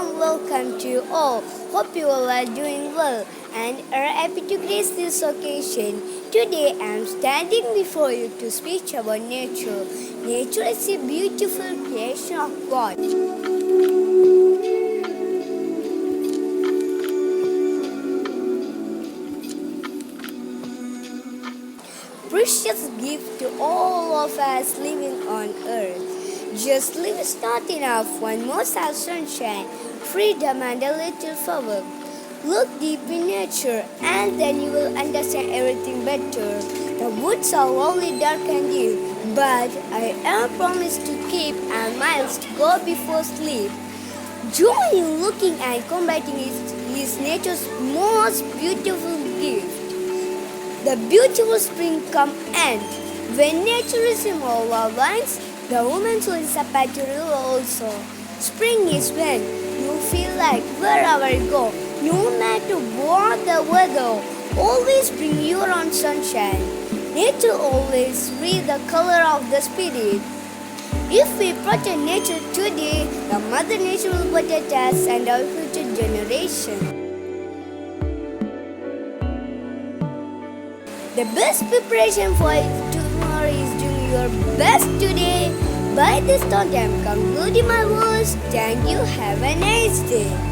warm welcome to you all. Hope you all are doing well and are happy to grace this occasion. Today I am standing before you to speak about nature. Nature is a beautiful creation of God. Precious gift to all of us living on earth. Just live is not enough. One must have sunshine, freedom and a little power. Look deep in nature and then you will understand everything better. The woods are only dark and dim, but I am promised to keep and miles to go before sleep. Joy in looking and combating is nature's most beautiful gift. The beautiful spring come and when nature is in all our lines, the woman's soul is about to rule also. Spring is when you feel like wherever you go, no matter what the weather, always bring your own sunshine. Nature always read the color of the spirit. If we protect nature today, the Mother Nature will protect us and our future generation. The best preparation for tomorrow is doing your best today. By this thought I am concluding my words. Thank you. Have a nice day.